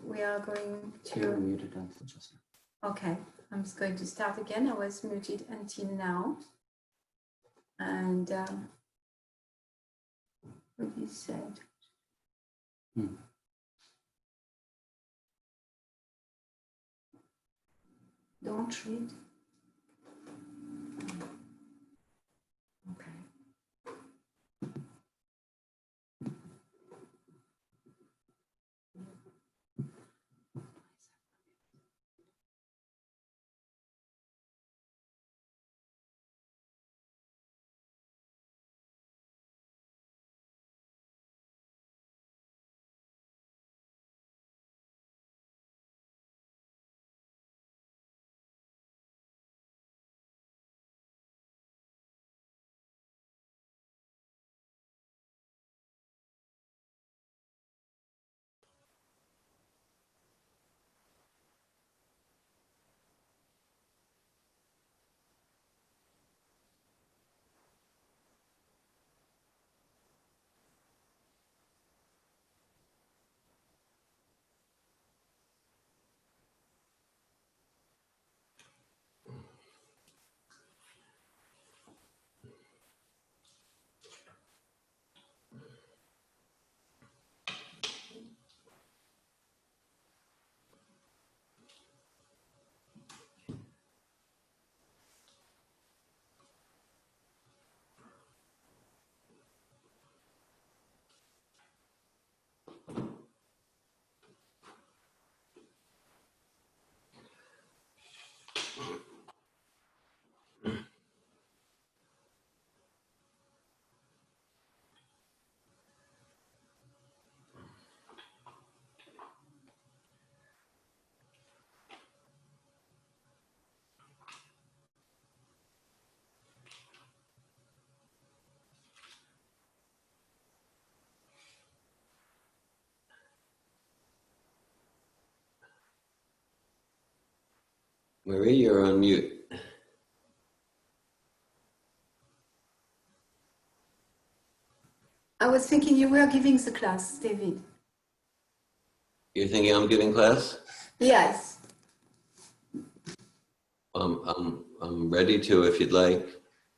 we are going to. You're muted until just now. Okay, I'm just going to start again. I was muted until now. And what he said. Don't read. Okay. Marie, you're on mute. I was thinking you were giving the class, David. You're thinking I'm giving class? Yes. I'm ready to if you'd like.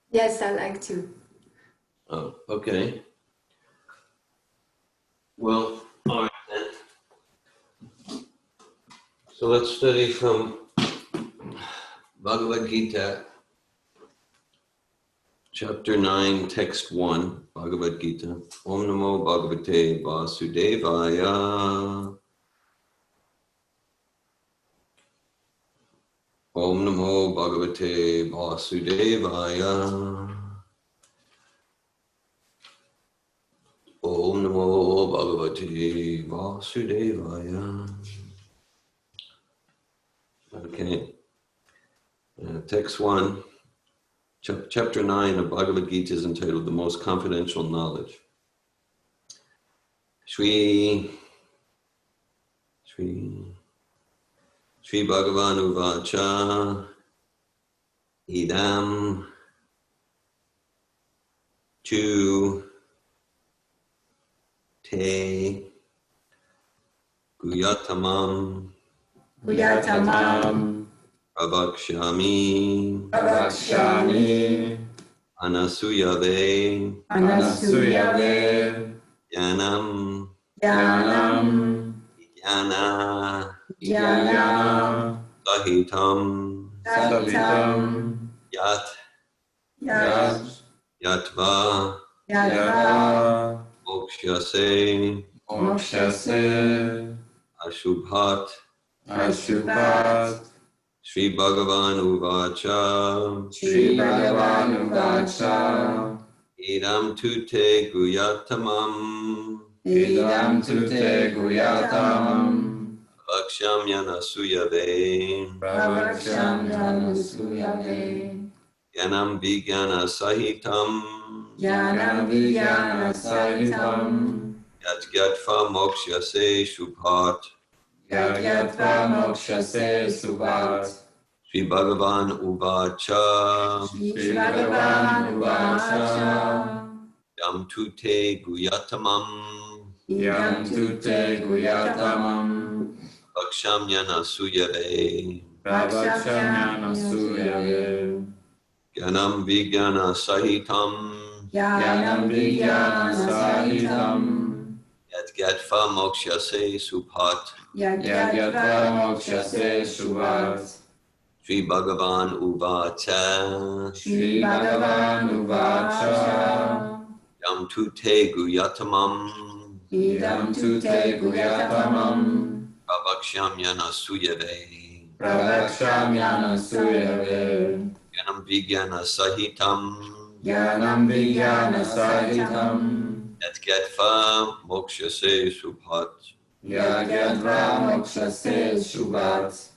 Yes, I like to. Oh, okay. Well, all right then. So let's study from Bhagavad Gita, chapter 9, text 1, Bhagavad Gita. Om Namo Bhagavate Vasudevaya. Om Namo Bhagavate Vasudevaya. Om Namo Bhagavate Vasudevaya. Okay. Text 1, chapter 9 of Bhagavad Gita is entitled The Most Confidential Knowledge. Shri Bhagavan Uvacha Idam Tu Te Guyatamam Pravakshami Anasuyave Jnana Sahitam Yatva Mokshase Ashubhat Shri Bhagavan Uvacha Idam Tute Guyatamam Vakshamyana Suyave Yanam Vijnana Sahitam Yat Gyatva Mokshase Shubhat Shri Bhagavan Uvacha Yam Tute Guyatamam Pravakshamyana suyave. Pravakshamyana suyave. Gyanam vigyana sahitam. Jnanam vijnana sahitam. Yadgyatva mokshase subhat. Yagyatva mokshase subhat. Shri Bhagavan uvacha. Shri Bhagavan uvacha. Yam tute guyatamam. Idam tute guyatamam. Pravakshamyana suyave. Pravakshamyana suyave. Gyanam vigyana sahitam. Jnanam vijnana sahitam. Yadgyatva mokshase subhat. Yagyatva mokshase subhat.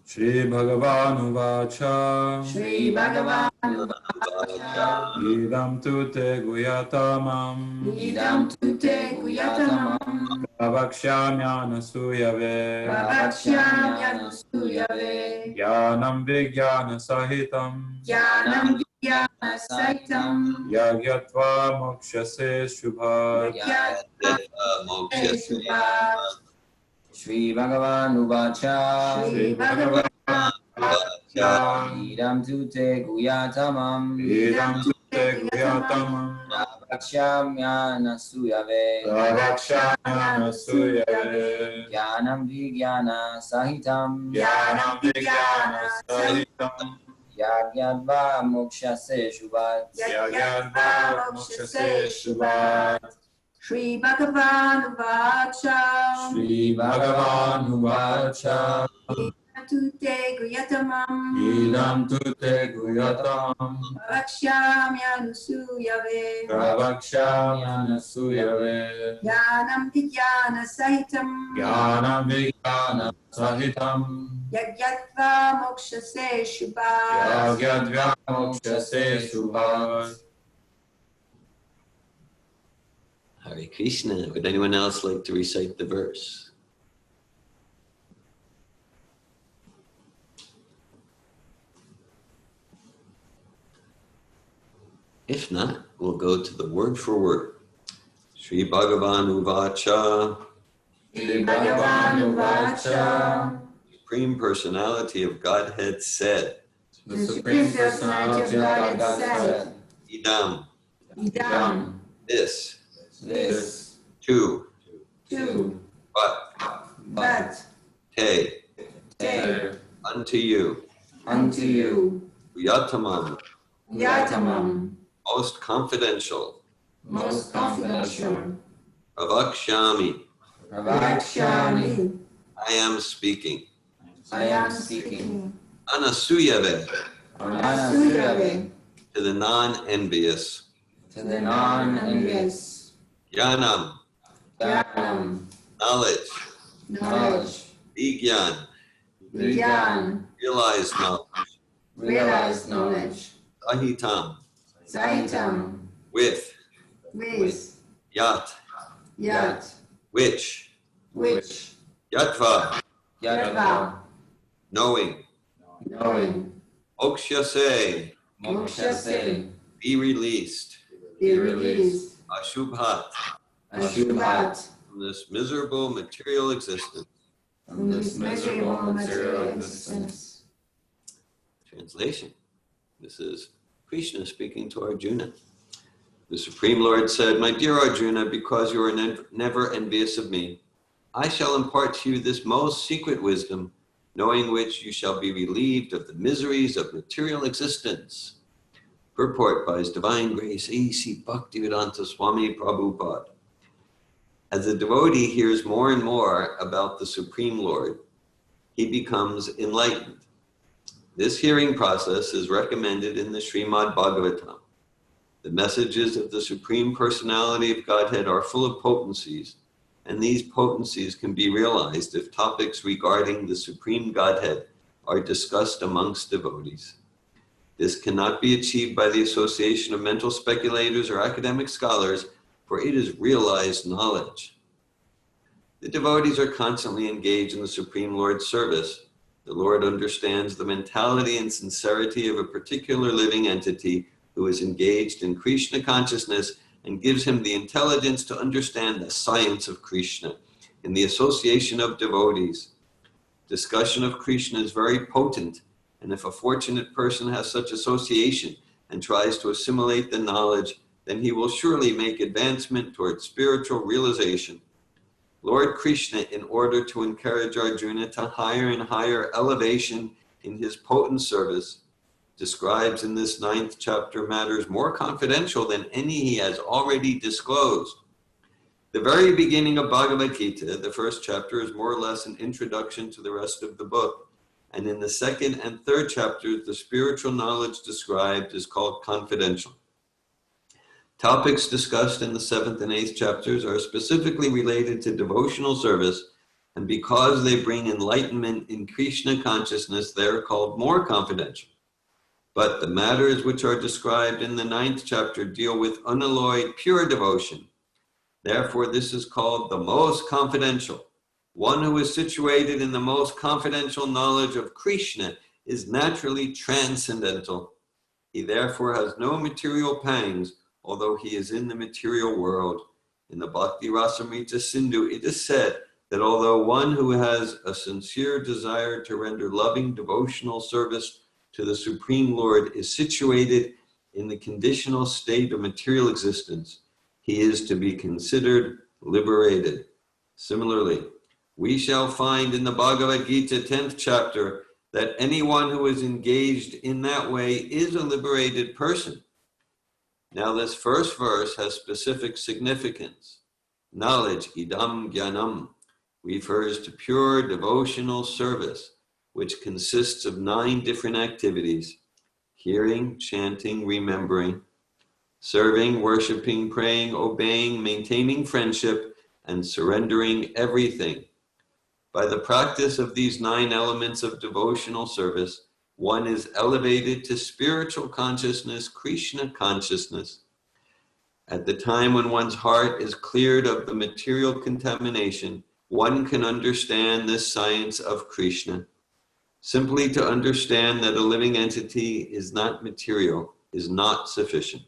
Shri Bhagavan uvacha. Shri Bhagavan Idam tute guyatamam. Idam tute guyatamam. Pravakshamyana suyave. Pravakshamyana suyave. Jnanam vijnana sahitam. Jnanam vijnana sahitam. Yagyatva mokshase subhat. Yadgyatva mokshase Subhat. Shri Bhagavan uvacha. Shri Bhagavan Idam tute guyatamam. Idam tute guyatamam. Pravakshamyana suyave. Pravakshamyana suyave. Jnanam vijnana sahitam. Jnanam vijnana sahitam. Yagyatva mokshase subhat. Yagyatva mokshase subhat. Shri Bhagavan Uvacha. Shri Bhagavan uvacha. Tute guyatamam. Idam tute guyatamam. Pravakshamyana suyave. Pravakshamyana suyave. Jnanam vijnana sahitam. Jnanam vijnana sahitam. Yagyatva mokshase subhat. Yagyatva mokshase subhat. Hare Krishna. Would anyone else like to recite the verse? If not, we'll go to the word for word. Shri Bhagavan uvacha. Shri Bhagavan Uvacha. Supreme Personality of Godhead said. The Supreme Personality of Godhead said, Idam. Idam. This. this, Tu. Tu. But. Te. Te. Unto you. Unto you. Yatamam. Yatamam. Most confidential. Most confidential. Pravakshami. Pravakshami. I am speaking. I am speaking. Anasuyave. Anasuyave. To the non-envious. To the non-envious. Jnanam. Jnanam. Knowledge. Knowledge. Vigyan. Vigyan. Realized knowledge. Realized knowledge. Sahitam. Sahitam. With. With. Yat. Yat. Which. Which. Yatva. Yatva. Knowing. Knowing. Okshase. Mokshase. Be released. Be released. Ashubhat. Ashubhat. From this miserable material existence. From this miserable material existence. Translation. This is Krishna speaking to Arjuna. The Supreme Lord said, "My dear Arjuna, because you are never envious of me, I shall impart to you this most secret wisdom, knowing which you shall be relieved of the miseries of material existence." Purport by His Divine Grace, A.C. Bhaktivedanta Swami Prabhupada. As a devotee hears more and more about the Supreme Lord, he becomes enlightened. This hearing process is recommended in the Srimad Bhagavatam. The messages of the Supreme Personality of Godhead are full of potencies, and these potencies can be realized if topics regarding the Supreme Godhead are discussed amongst devotees. This cannot be achieved by the association of mental speculators or academic scholars, for it is realized knowledge. The devotees are constantly engaged in the Supreme Lord's service. The Lord understands the mentality and sincerity of a particular living entity who is engaged in Krishna consciousness and gives him the intelligence to understand the science of Krishna in the association of devotees. Discussion of Krishna is very potent, and if a fortunate person has such association and tries to assimilate the knowledge, then he will surely make advancement towards spiritual realization. Lord Krishna, in order to encourage Arjuna to higher and higher elevation in his potent service, describes in this 9th chapter matters more confidential than any he has already disclosed. The very beginning of Bhagavad Gita, the 1st chapter, is more or less an introduction to the rest of the book. And in the 2nd and 3rd chapters, the spiritual knowledge described is called confidential. Topics discussed in the 7th and 8th chapters are specifically related to devotional service, and because they bring enlightenment in Krishna consciousness, they are called more confidential. But the matters which are described in the 9th chapter deal with unalloyed, pure devotion. Therefore, this is called the most confidential. One who is situated in the most confidential knowledge of Krishna is naturally transcendental. He therefore has no material pangs, although he is in the material world. In the Bhakti Rasamrita Sindhu, it is said that although one who has a sincere desire to render loving devotional service to the Supreme Lord is situated in the conditional state of material existence, he is to be considered liberated. Similarly, we shall find in the Bhagavad Gita 10th chapter that anyone who is engaged in that way is a liberated person. Now this first verse has specific significance. Knowledge, idam jnanam, refers to pure devotional service, which consists of 9 different activities: hearing, chanting, remembering, serving, worshiping, praying, obeying, maintaining friendship, and surrendering everything. By the practice of these 9 elements of devotional service, one is elevated to spiritual consciousness, Krishna consciousness. At the time when one's heart is cleared of the material contamination, one can understand this science of Krishna. Simply to understand that a living entity is not material is not sufficient.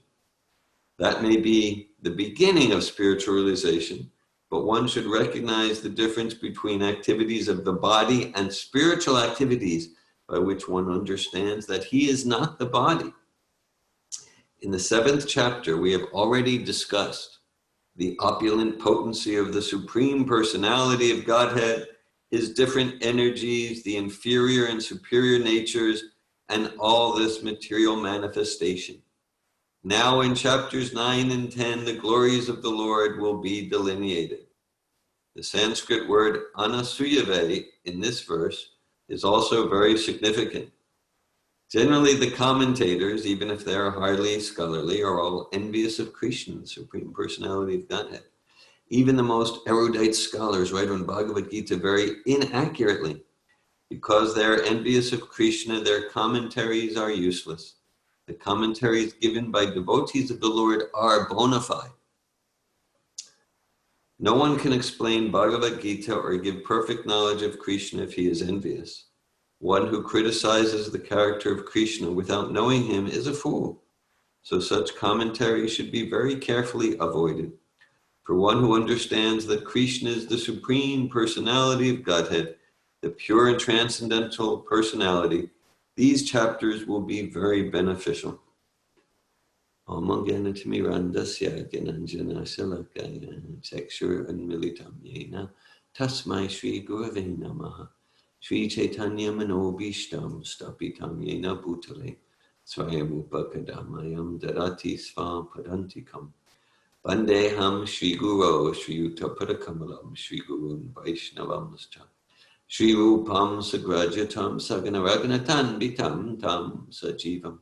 That may be the beginning of spiritual realization, but one should recognize the difference between activities of the body and spiritual activities by which one understands that he is not the body. In the 7th chapter, we have already discussed the opulent potency of the Supreme Personality of Godhead, his different energies, the inferior and superior natures, and all this material manifestation. Now in chapters 9 and 10, the glories of the Lord will be delineated. The Sanskrit word anasuyave in this verse is also very significant. Generally, the commentators, even if they are hardly scholarly, are all envious of Krishna, the Supreme Personality of Godhead. Even the most erudite scholars write on Bhagavad Gita very inaccurately. Because they are envious of Krishna, their commentaries are useless. The commentaries given by devotees of the Lord are bona fide. No one can explain Bhagavad Gita or give perfect knowledge of Krishna if he is envious. One who criticizes the character of Krishna without knowing him is a fool. So such commentary should be very carefully avoided. For one who understands that Krishna is the Supreme Personality of Godhead, the pure and transcendental personality, these chapters will be very beneficial. Om Gyanatimirandasya Gyananjana Salakaya Chakshur Unmilitam Yena Tasmai Shri Gurave Namaha Shri Chaitanya Manobishtam Stapitam Yena Bhutale Swayamupakadamayam Darati Sva Padantikam Vandeham Shri Guru Shri Uttapadakamalam Shri Gurun Vaishnavamscha Shri Rupam Sagrajatam Saganaraganatam Bitam Tam Sajivam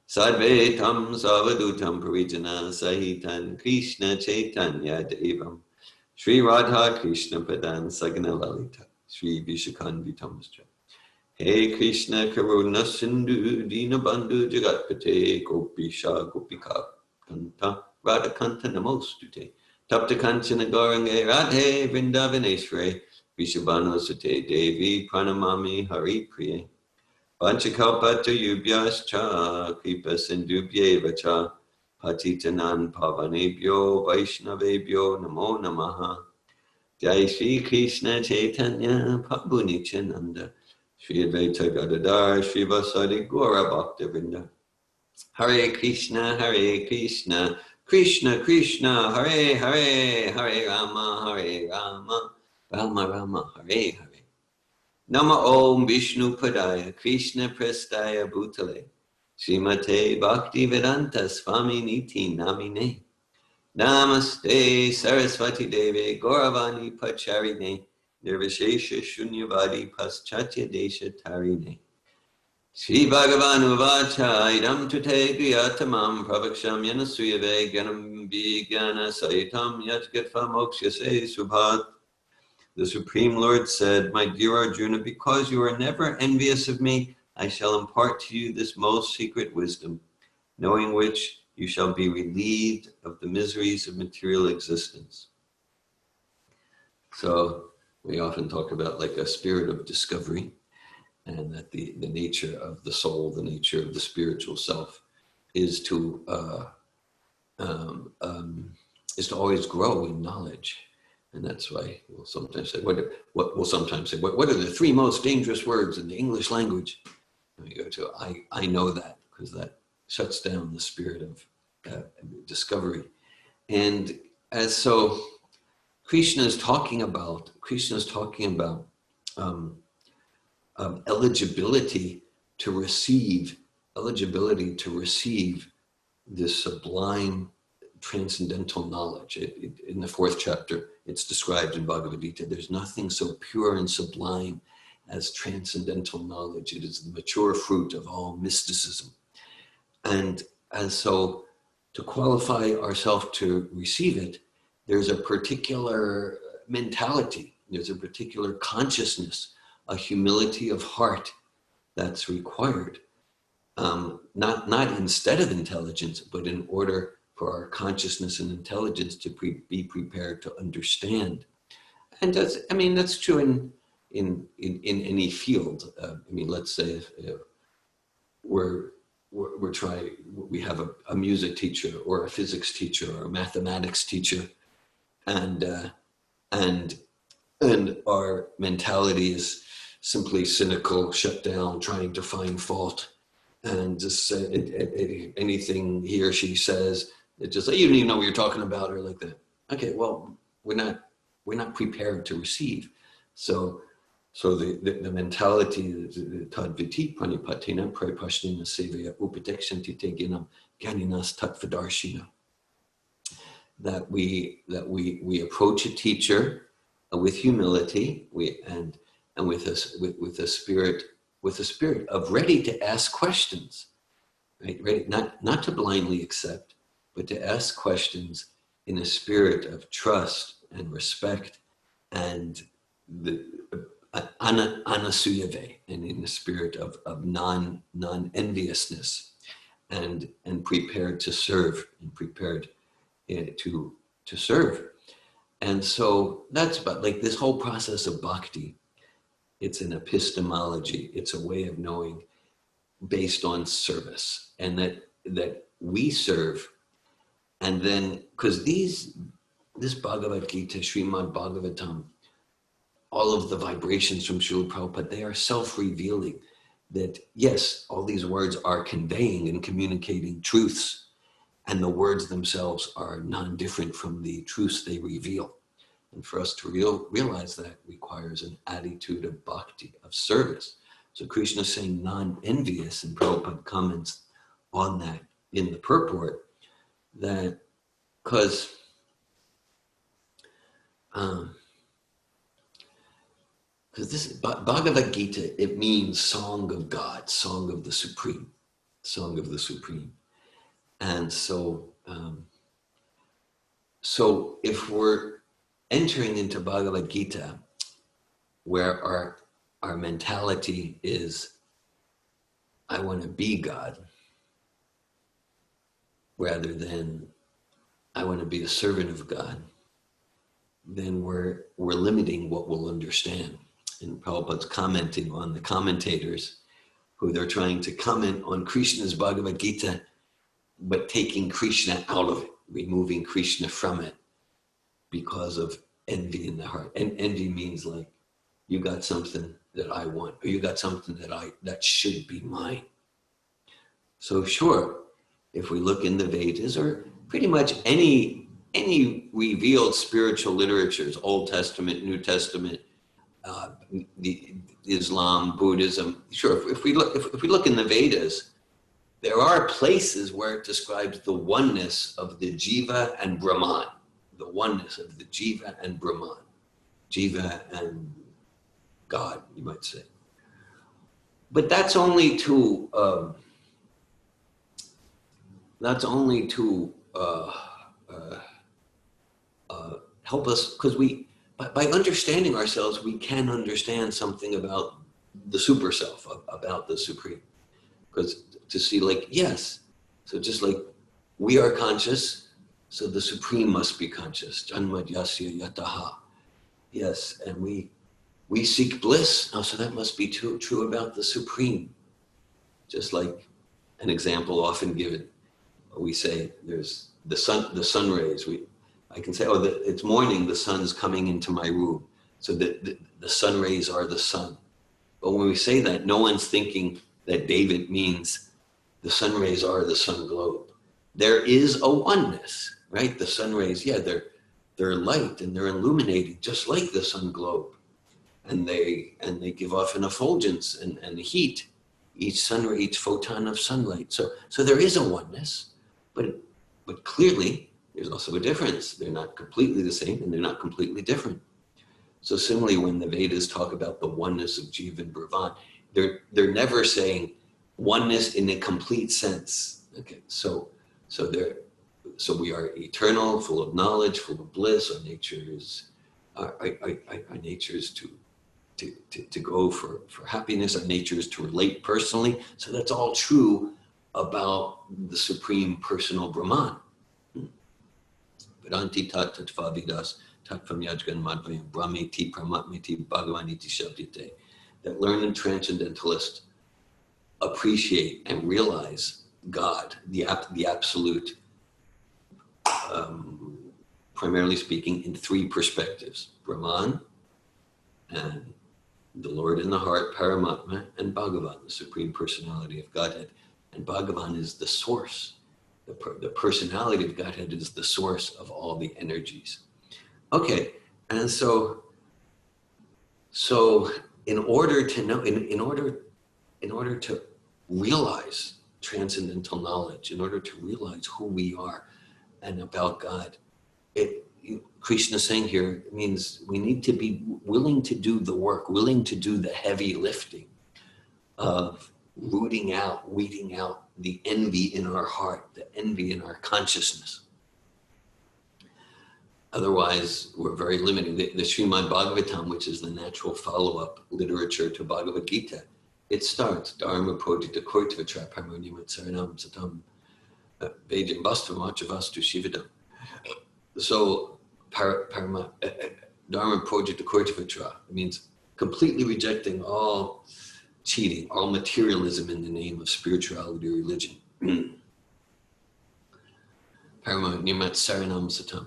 Sadvetam Savadutam Parijana Sahitan Krishna Chaitanya Devam Shri Radha Krishna Padan Sagana Lalita Shri Vishakanvitamscha Hey Krishna Karuna Sindhu Dinabandhu Jagatpate Gopisha Gopika Kanta Radha Kanta Namostute Tapta Kanchana Gauranga Radhe Vrindavaneshware Vishabhanu Sate Devi Pranamami Hari Priye Panchakalpata Yubhyascha Kripa Sindhubhyevacha Patitanan Pavanebhyo Vaishnavebhyo Namo Namaha. Jai Shri Krishna Chaitanya Prabhu Nityananda Shri Advaita Gadadhar Shri Vasadi Gaura Bhaktivinoda. Hare Krishna, Krishna Krishna, Hare Hare, Hare Rama, Rama Rama, Hare Hare. Nama Om Vishnu Padaya, Krishna Prestaya Bhutale, Srimate Bhaktivedanta Swami Niti Namine. Namaste Saraswati Deve Gauravani Pacharine, Nirvishesha Shunyavadi Paschatya Desha Tarine. Shri Bhagavan Vacha Idam Tute Griyatamam Pravaksham Yanasuyave Ganam Vijnana Saitam Yatgatva Mokshase Subhat. The Supreme Lord said, my dear Arjuna, because you are never envious of me, I shall impart to you this most secret wisdom, knowing which you shall be relieved of the miseries of material existence. So we often talk about like a spirit of discovery, and that the nature of the soul, the nature of the spiritual self is to always grow in knowledge. And that's why we'll sometimes say, what are the three most dangerous words in the English language? And we go to, I know that, because that shuts down the spirit of discovery. And as so Krishna is talking about eligibility to receive this sublime transcendental knowledge. In the 4th chapter, it's described in Bhagavad Gita. There's nothing so pure and sublime as transcendental knowledge. It is the mature fruit of all mysticism. And so to qualify ourselves to receive it, there's a particular mentality, there's a particular consciousness, a humility of heart that's required. Not instead of intelligence, but in order for our consciousness and intelligence to be prepared to understand. And that's true in any field. Let's say if we have a music teacher or a physics teacher or a mathematics teacher, and our mentality is simply cynical, shut down, trying to find fault, and just say anything he or she says, it's just like, you don't even know what you're talking about, or like that. Okay, well, we're not prepared to receive. So the mentality, tadviti pranipatina prapashnina sevaya upadekshanti te ginam ganinas tatvadarshina, that we approach a teacher with humility, and with a spirit of ready to ask questions, right? Ready not to blindly accept, but to ask questions in a spirit of trust and respect, and the anasuyave, and in the spirit of non-enviousness, and prepared to serve, and prepared to serve. And so that's about like this whole process of bhakti. It's an epistemology. It's a way of knowing based on service, and that we serve. And then, because this Bhagavad Gita, Srimad Bhagavatam, all of the vibrations from Srila Prabhupada, they are self-revealing. That yes, all these words are conveying and communicating truths, and the words themselves are non-different from the truths they reveal. And for us to realize that requires an attitude of bhakti, of service. So Krishna is saying non-envious, and Prabhupada comments on that in the purport, that because this Bhagavad Gita, it means song of God, song of the Supreme, song of the Supreme. And so if we're entering into Bhagavad Gita, where our mentality is, I want to be God, rather than I want to be a servant of God, then we're limiting what we'll understand. And Prabhupada's commenting on the commentators who they're trying to comment on Krishna's Bhagavad Gita, but taking Krishna out of it, removing Krishna from it because of envy in the heart. And envy means like, you got something that I want, or you got something that should be mine. So sure, if we look in the Vedas, or pretty much any revealed spiritual literatures, Old Testament, New Testament, the Islam, Buddhism, sure, if we look in the Vedas, there are places where it describes the oneness of the Jiva and Brahman, the oneness of the Jiva and Brahman, Jiva and God, you might say. But that's only to help us, because by understanding ourselves, we can understand something about the super self, about the supreme. Because to see like, yes, so just like we are conscious, so the supreme must be conscious. Janmad yasya yataha. Yes, and we seek bliss, so that must be true about the supreme. Just like an example often given, we say there's the sun rays. I can say, it's morning, the sun's coming into my room. So the sun rays are the sun. But when we say that, no one's thinking that David means the sun rays are the sun globe. There is a oneness, right? The sun rays, yeah, they're light and they're illuminating, just like the sun globe. And they give off an effulgence and heat, each photon of sunlight. So there is a oneness, but clearly there's also a difference. They're not completely the same and they're not completely different. So similarly, when the Vedas talk about the oneness of Jiva and Brahman, they're never saying oneness in a complete sense. Okay, so we are eternal, full of knowledge, full of bliss. Our nature is to go for happiness. Our nature is to relate personally. So that's all true about the supreme personal Brahman. Vedanti tat tattva vidas tattvam yajgan madhvayam brahmeti pramatmeti bhagavaniti shabdite. That learned transcendentalists appreciate and realize God, the absolute, primarily speaking, in three perspectives: Brahman, and the Lord in the heart, Paramatma, and Bhagavan, the Supreme Personality of Godhead. And Bhagavan is the source. The personality of Godhead is the source of all the energies. Okay, and so in order to know, in order to realize transcendental knowledge, in order to realize who we are and about God, Krishna saying here means we need to be willing to do the work, willing to do the heavy lifting of weeding out the envy in our heart, the envy in our consciousness. Otherwise, we're very limited. The Srimad Bhagavatam, which is the natural follow-up literature to Bhagavad Gita, it starts, Dharma Prodita Kortvatra Parmonimat Saranam Satam Vejam Bastam Achavastu Shivadam. So, Dharma Prodita Kortvatra means completely rejecting all cheating, all materialism in the name of spirituality or religion. Parmonimat Saranam Satam.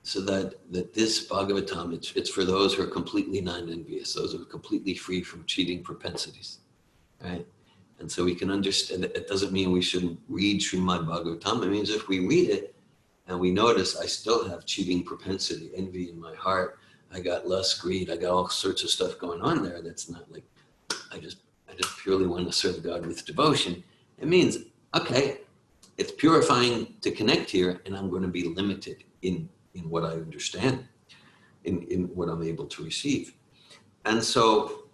So that this Bhagavatam, it's for those who are completely non-envious, those who are completely free from cheating propensities, right? And so we can understand that it doesn't mean we shouldn't read Srimad Bhagavatam. It means if we read it and we notice I still have cheating propensity, envy in my heart, I got lust, greed, I got all sorts of stuff going on there that's not like, I just purely want to serve God with devotion. It means, okay, it's purifying to connect here and I'm going to be limited in what I understand, in what I'm able to receive. And so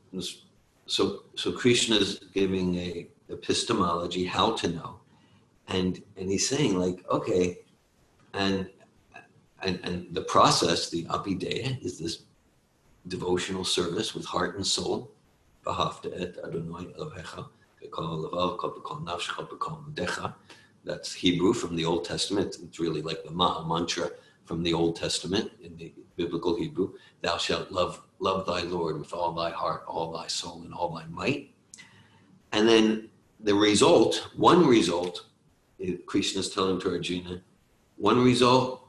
Krishna is giving a epistemology, how to know. And he's saying like, okay, and the process, the apideya, is this devotional service with heart and soul. That's Hebrew from the Old Testament. It's really like the Maha Mantra from the Old Testament in the biblical Hebrew. Thou shalt love thy Lord with all thy heart, all thy soul, and all thy might. And then the result, one result Krishna is telling to Arjuna, one result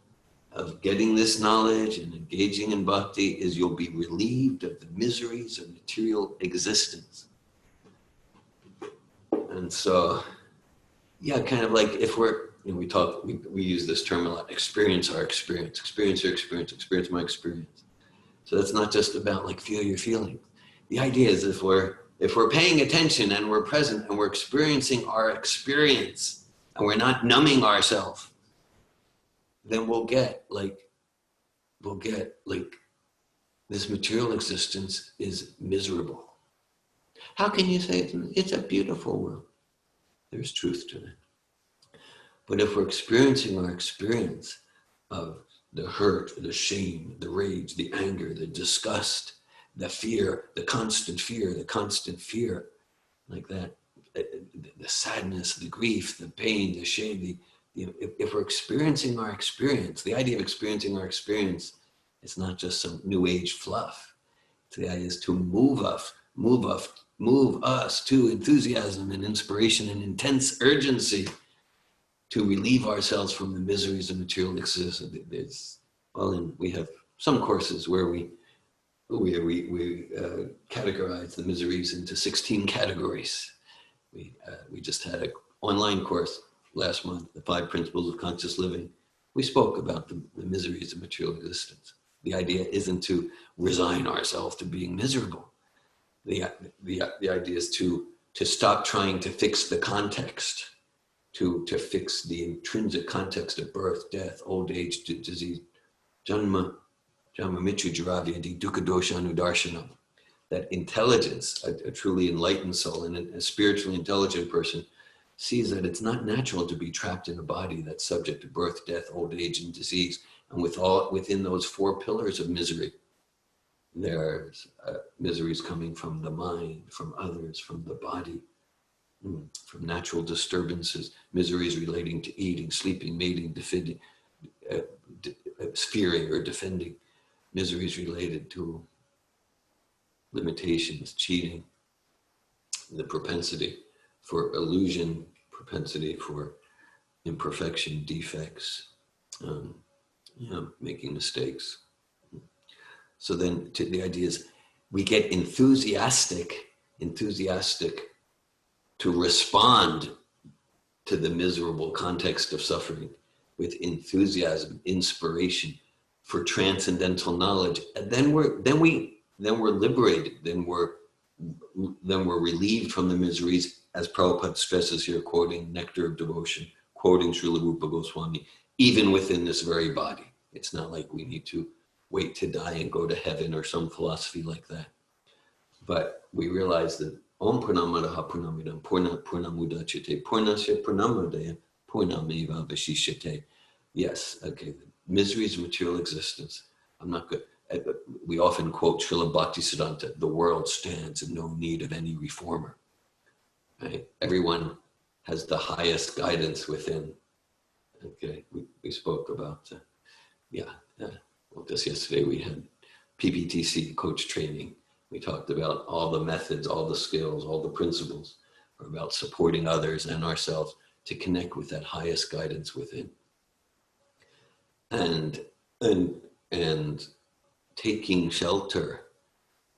of getting this knowledge and engaging in bhakti is you'll be relieved of the miseries of material existence. And so, yeah, kind of like if we're, we use this term a lot, experience our experience, experience your experience, experience my experience. So that's not just about like feel your feelings. The idea is if we're paying attention and we're present and we're experiencing our experience and we're not numbing ourselves, then we'll get like this material existence is miserable. How can you say it's a beautiful world? There's truth to that. But if we're experiencing our experience of the hurt, the shame, the rage, the anger, the disgust, the fear, the constant fear, like that, the sadness, the grief, the pain, the shame, if we're experiencing our experience, the idea of experiencing our experience, it's not just some new age fluff. The idea is to move us to enthusiasm and inspiration and intense urgency to relieve ourselves from the miseries of material existence. We have some courses where we categorize the miseries into 16 categories. We just had an online course last month, the 5 Principles of Conscious Living. We spoke about the miseries of material existence. The idea isn't to resign ourselves to being miserable. The idea is to stop trying to fix the context, to fix the intrinsic context of birth, death, old age, disease, janma mitru jaravyadi dukkha dosha anudarshanam. That intelligence, a truly enlightened soul and a spiritually intelligent person sees that it's not natural to be trapped in a body that's subject to birth, death, old age, and disease. And within those 4 pillars of misery, there's miseries coming from the mind, from others, from the body, from natural disturbances, miseries relating to eating, sleeping, mating, defending, fearing or defending, miseries related to limitations, cheating, the propensity for illusion, propensity for imperfection, defects, making mistakes. So then the idea is we get enthusiastic to respond to the miserable context of suffering with enthusiasm, inspiration for transcendental knowledge. And then we're liberated, then we're relieved from the miseries, as Prabhupada stresses here, quoting Nectar of Devotion, quoting Srila Rupa Goswami, even within this very body. It's not like we need to wait to die and go to heaven or some philosophy like that. But we realize that Om Purnamadaha Purnamidam Purnamudachyate Purnasya Purnamadaya Purnameva Vashishyate. Yes, okay, the miseries of material existence. I'm not good. We often quote Srila Bhaktisiddhanta, the world stands in no need of any reformer. Right? Everyone has the highest guidance within. Okay, we spoke about, just yesterday we had PPTC coach training. We talked about all the methods, all the skills, all the principles are about supporting others and ourselves to connect with that highest guidance within. And taking shelter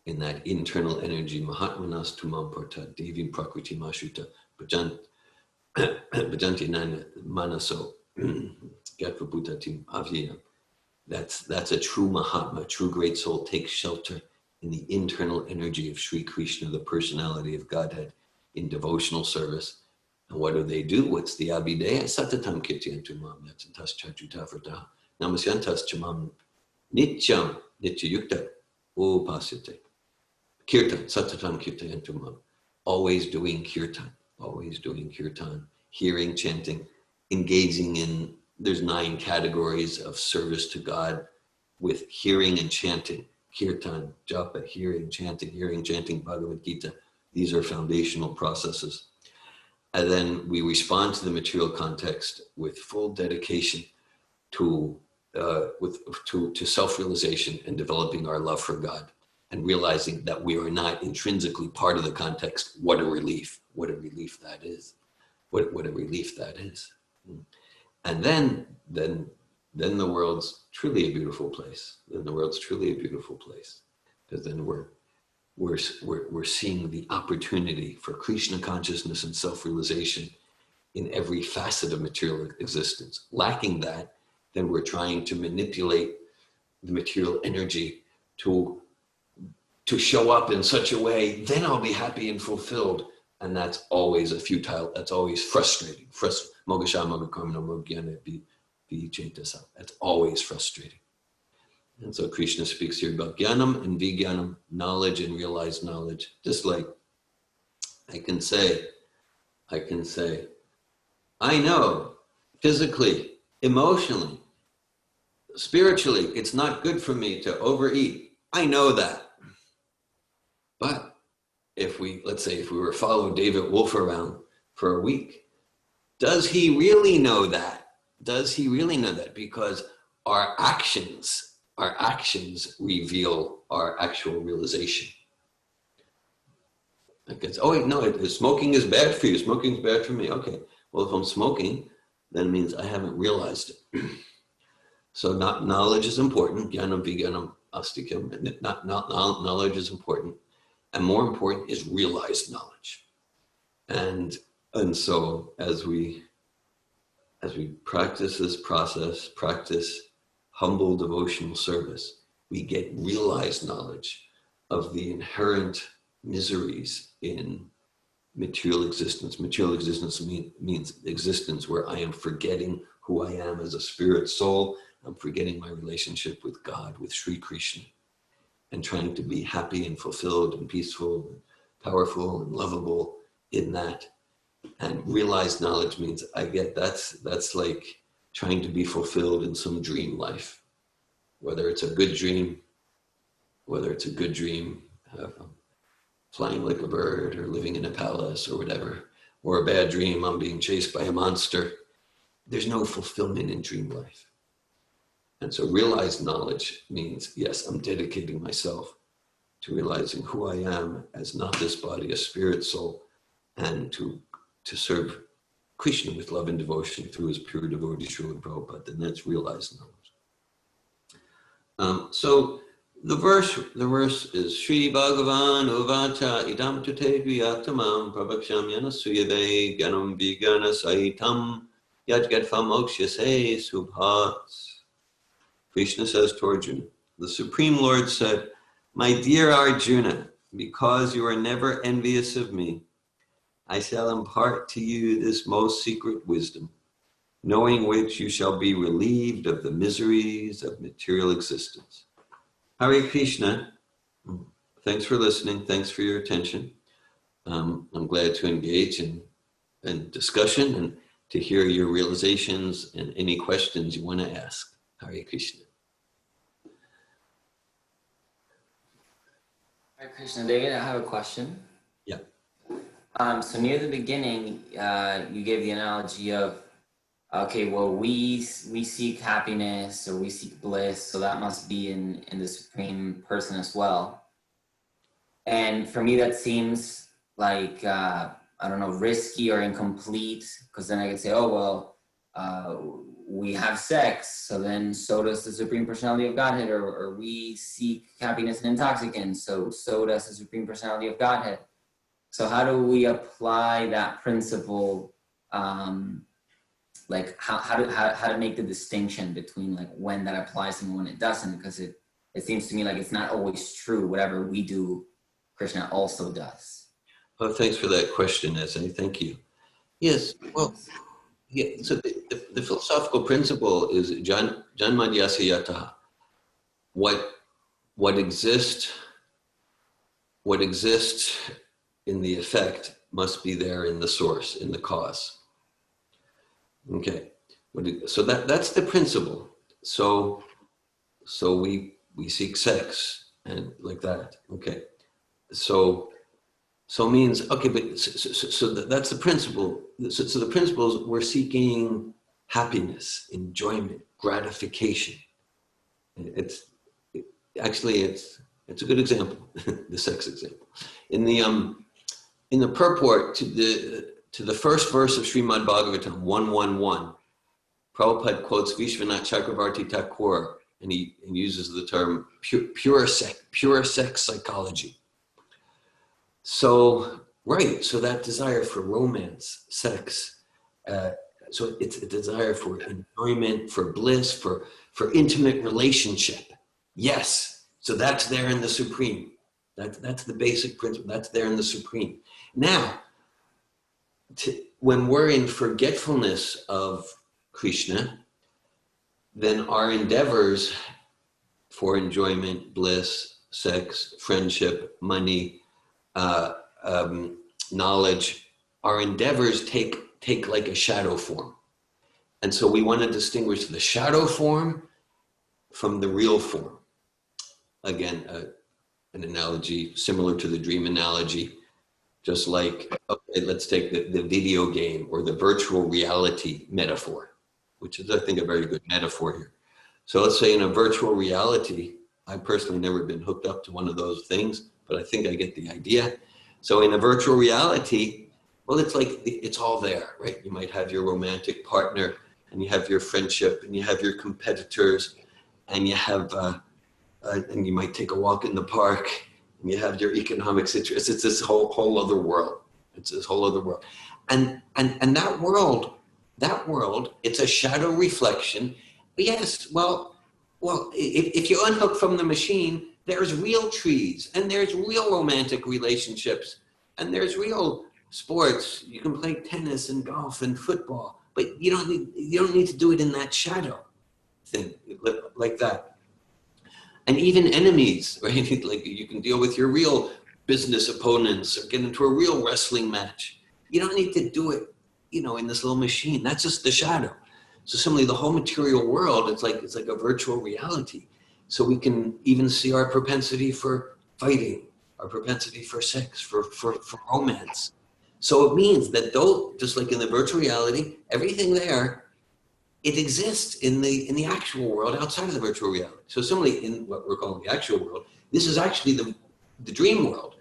in that internal energy, Mahatmanas tumam parta devim prakriti mashuta bhajanti nana manaso gatva bhutatim avyayam. That's a true Mahatma, true great soul takes shelter in the internal energy of Sri Krishna, the personality of Godhead, in devotional service. And what do? What's the Abhideya? Satatam kirtyantu mam yatantas chajuta vrata namasyantas chamam nityam nityayukta upasyate. Kirtan, satatam kirtyantu mam. Always doing kirtan, hearing, chanting, engaging in, there's 9 categories of service to God with hearing and chanting. Kirtan, japa, hearing, chanting, Bhagavad Gita. These are foundational processes. And then we respond to the material context with full dedication to self-realization and developing our love for God and realizing that we are not intrinsically part of the context. What a relief that is. What a relief that is. And then the world's truly a beautiful place. Then the world's truly a beautiful place, because then we're seeing the opportunity for Krishna consciousness and self-realization in every facet of material existence. Lacking that, then we're trying to manipulate the material energy to show up in such a way, then I'll be happy and fulfilled. And that's always that's always frustrating. That's always frustrating. And so Krishna speaks here about jnanam and vijnanam, knowledge and realized knowledge. Just like I can say, I know physically, emotionally, spiritually, it's not good for me to overeat. I know that. But let's say if we were to follow David Wolf around for a week, does he really know that? Does he really know that? Because our actions reveal our actual realization. Like oh wait, no, smoking is bad for you. Smoking is bad for me. Okay, well, if I'm smoking, then it means I haven't realized it. So knowledge is important. Jnanam vijnanam astikam. Knowledge is important. And more important is realized knowledge. And so as we practice this process, practice humble devotional service, we get realized knowledge of the inherent miseries in material existence. Material existence means existence where I am forgetting who I am as a spirit soul. I'm forgetting my relationship with God, with Sri Krishna, and trying to be happy and fulfilled and peaceful and powerful and lovable in that. And realized knowledge means that's like trying to be fulfilled in some dream life, whether it's a good dream, flying like a bird or living in a palace or whatever, or a bad dream, I'm being chased by a monster. There's no fulfillment in dream life. And so realized knowledge means, yes, I'm dedicating myself to realizing who I am as not this body, a spirit soul, and to serve Krishna with love and devotion through his pure devotee, Srila Prabhupada. And that's realized knowledge. So the verse is Shri Bhagavan Uvacha Idam Tute Dviyatamam Prabhaksham Yanasuyave Gyanam Vigana Saitam Yajgatva Mokshase Subhats. Krishna says to Arjuna, the Supreme Lord said, my dear Arjuna, because you are never envious of me, I shall impart to you this most secret wisdom, knowing which you shall be relieved of the miseries of material existence. Hare Krishna. Thanks for listening. Thanks for your attention. I'm glad to engage in discussion and to hear your realizations and any questions you want to ask. Hare Krishna. Hare Krishna, David, I have a question. Yeah. So near the beginning, you gave the analogy of, okay, well, we seek happiness or we seek bliss, so that must be in the Supreme Person as well. And for me, that seems like, I don't know, risky or incomplete, because then I could say, oh, well, we have sex, so does the Supreme Personality of Godhead, or we seek happiness and intoxicants, so does the Supreme Personality of Godhead. So how do we apply that principle, like how to make the distinction between like when that applies and when it doesn't? Because it seems to me like it's not always true. Whatever we do, Krishna also does. Well, thanks for that question, Esai. Thank you. Yes, well, yeah, so the philosophical principle is janmadhyasya yataha. What exists in the effect must be there in the source, in the cause. Okay, so that's the principle. So we seek sex and like that. Okay, so means, okay, but so that's the principle. So the principle is we're seeking happiness, enjoyment, gratification. It's a good example, the sex example. In the purport to the first verse of Srimad Bhagavatam 1:1:1, Prabhupada quotes Vishwanath Chakravarti Thakur, and he uses the term pure sex psychology. So, right, so that desire for romance, sex, so it's a desire for enjoyment, for bliss, for intimate relationship. Yes, so that's there in the Supreme. That's the basic principle, that's there in the Supreme. Now, when we're in forgetfulness of Krishna, then our endeavors for enjoyment, bliss, sex, friendship, money, knowledge, our endeavors take like a shadow form. And so we want to distinguish the shadow form from the real form. Again, an analogy similar to the dream analogy, just like, okay, let's take the video game or the virtual reality metaphor, which is, I think, a very good metaphor here. So let's say in a virtual reality, I've personally never been hooked up to one of those things, but I think I get the idea. So in a virtual reality, well, it's like, it's all there, right? You might have your romantic partner, and you have your friendship, and you have your competitors, and you have, and you might take a walk in the park, and you have your economic situation. It's this whole other world. It's this whole other world. And that world, it's a shadow reflection. Yes, well, if you unhook from the machine, there's real trees, and there's real romantic relationships, and there's real sports. You can play tennis and golf and football, but you don't need to do it in that shadow thing like that. And even enemies, right? Like you can deal with your real business opponents or get into a real wrestling match. You don't need to do it, in this little machine. That's just the shadow. So similarly, the whole material world, it's like a virtual reality. So we can even see our propensity for fighting, our propensity for sex, for romance. So it means that though, just like in the virtual reality, everything there, it exists in the actual world outside of the virtual reality. So similarly, in what we're calling the actual world, this is actually the dream world.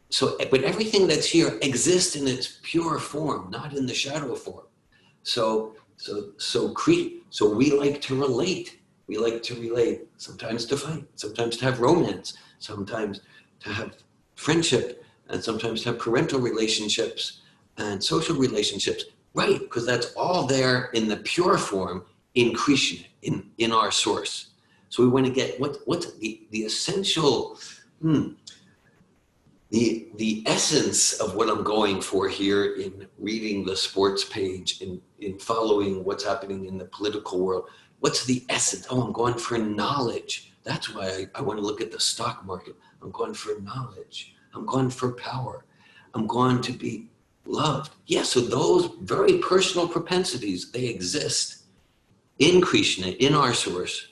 So, but everything that's here exists in its pure form, not in the shadow form. So we like to relate. We like to relate, sometimes to fight, sometimes to have romance, sometimes to have friendship, and sometimes to have parental relationships and social relationships. Right, because that's all there in the pure form in Krishna, in our source. So we want to get what's the essential, the essence of what I'm going for here in reading the sports page, in following what's happening in the political world. What's the essence? Oh, I'm going for knowledge. That's why I want to look at the stock market. I'm going for knowledge. I'm going for power. I'm going to be loved. Yes, so those very personal propensities, they exist in Krishna, in our source,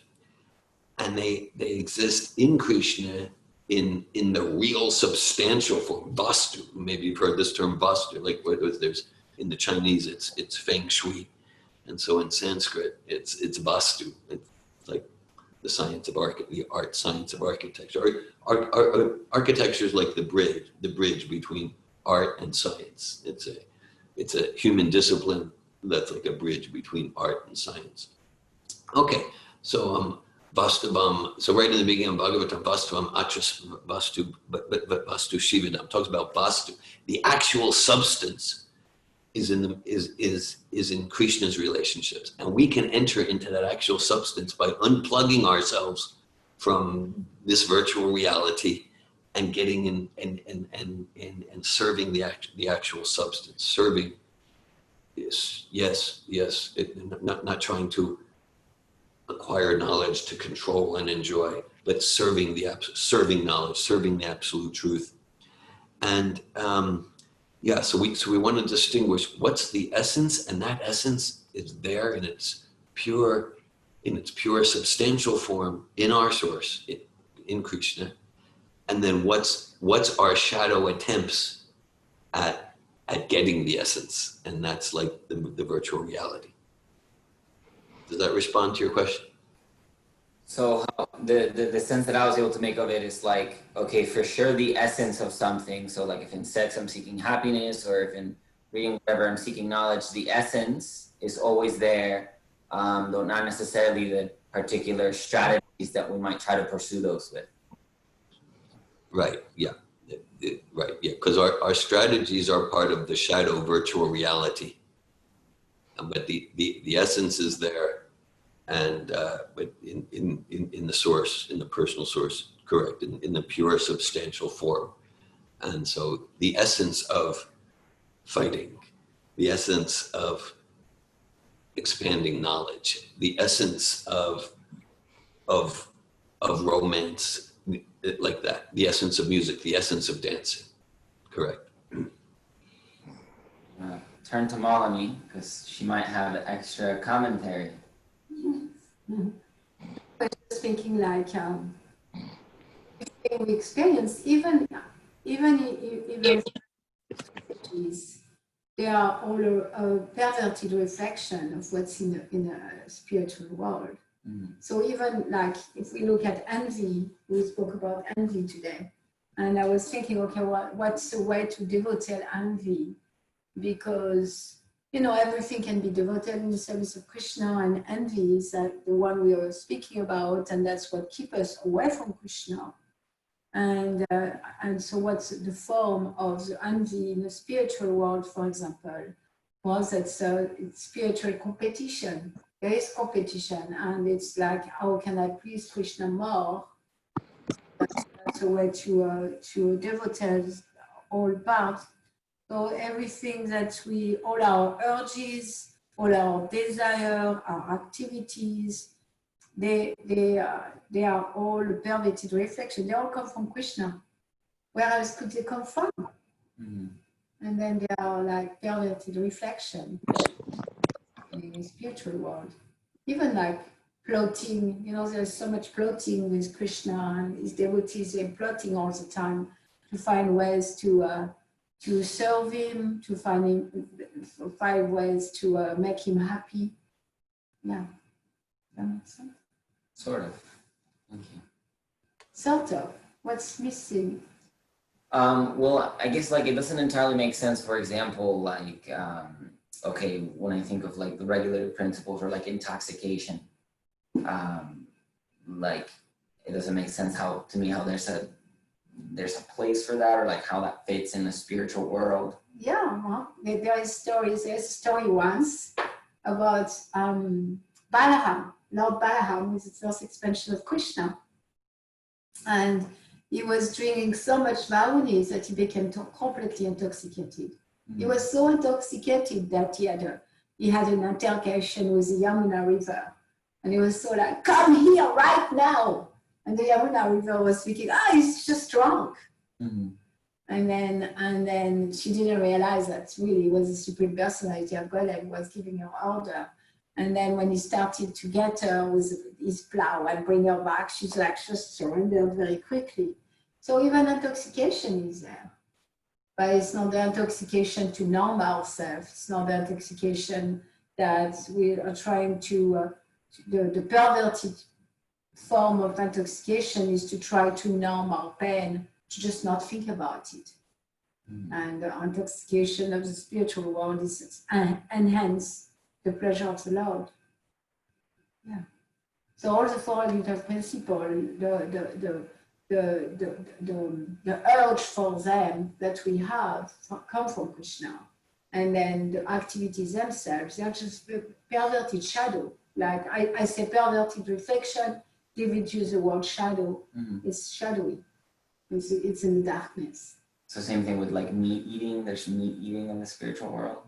and they exist in Krishna in the real substantial form, vastu. Maybe you've heard this term vastu, like there's in the Chinese it's feng shui, and so in Sanskrit it's vastu. It's like the science of the art science of architecture. Architecture is like the bridge between art and science. It's a human discipline that's like a bridge between art and science. Okay, so Vastavam. So right in the beginning of Bhagavatam, Vastavam Achas Vastu, but Vastu Shivadam talks about Vastu. The actual substance is in Krishna's relationships, and we can enter into that actual substance by unplugging ourselves from this virtual reality and getting in and serving the actual substance. Serving, yes. Not trying to acquire knowledge to control and enjoy, but serving knowledge, serving the absolute truth. And so we want to distinguish what's the essence, and that essence is there in its pure substantial form in our source, in Krishna. And then what's our shadow attempts at getting the essence, and that's like the virtual reality. Does that respond to your question? So the sense that I was able to make of it is like, okay, for sure the essence of something. So like if in sex I'm seeking happiness, or if in reading whatever I'm seeking knowledge, the essence is always there. though not necessarily the particular strategies that we might try to pursue those with. Right, yeah. Right, yeah, because our strategies are part of the shadow virtual reality. But the essence is there, and but in the source, in the personal source, correct, in the pure substantial form. And so the essence of fighting, the essence of expanding knowledge, the essence of romance, like that, the essence of music, the essence of dancing, correct. Turn to Malini, because she might have extra commentary. I was thinking like we experience even they are all a perverted reflection of what's in a spiritual world. So even like if we look at envy, we spoke about envy today, and I was thinking, okay, what's the way to devote envy? Because everything can be devoted in the service of Krishna, and envy is the one we are speaking about, and that's what keeps us away from Krishna. And so what's the form of the envy in the spiritual world, for example? Well, it's spiritual competition. There is competition, and it's like, how can I please Krishna more? That's a way to devote all parts. So everything that all our urges, all our desire, our activities, they are all perverted reflection. They all come from Krishna. Where else could they come from? And then they are like perverted reflection in the spiritual world. Even like plotting, there's so much plotting with Krishna and his devotees. They're plotting all the time to find ways to serve him, to find ways to make him happy. Yeah, that makes sense. Sort of. Thank you. Sort of. What's missing? Well, I guess like it doesn't entirely make sense. For example, like okay, when I think of like the regulative principles or like intoxication, like it doesn't make sense to me how there's a place for that, or like how that fits in the spiritual world. Yeah, well, there is stories. There's a story once about Balaram. Lord Balaram was the first expansion of Krishna, and he was drinking so much Varuni that he became completely intoxicated. He was so intoxicated that he had an altercation with the Yamuna River, and he was so like, "Come here right now!" And the Yamuna River was thinking, he's just drunk. And then she didn't realize that really it was the Supreme Personality of God and was giving her order. And then when he started to get her with his plow and bring her back, she's like just surrendered very quickly. So even intoxication is there. But it's not the intoxication to numb ourselves. It's not the intoxication that we are trying to, the perverted form of intoxication is to try to numb our pain, to just not think about it. And the intoxication of the spiritual world is enhance the pleasure of the Lord. Yeah. So all the four little principles, the urge for them that we have come from Krishna. And then the activities themselves, they're just perverted shadow. Like I say perverted reflection, David used the word shadow. It's shadowy. It's in the darkness. So same thing with like meat eating. There's meat eating in the spiritual world.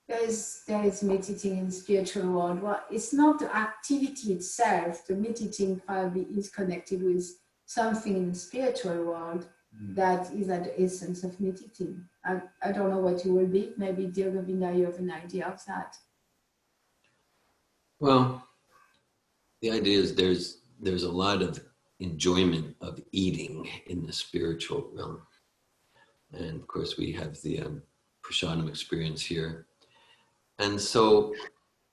There is meat eating in the spiritual world. Well, it's not the activity itself. The meat eating probably is connected with something in the spiritual world that is at the essence of meat eating. I don't know what it will be. Maybe, dear Govinda, you have an idea of that. Well, the idea is there's a lot of enjoyment of eating in the spiritual realm. And of course we have the prasadam experience here. And so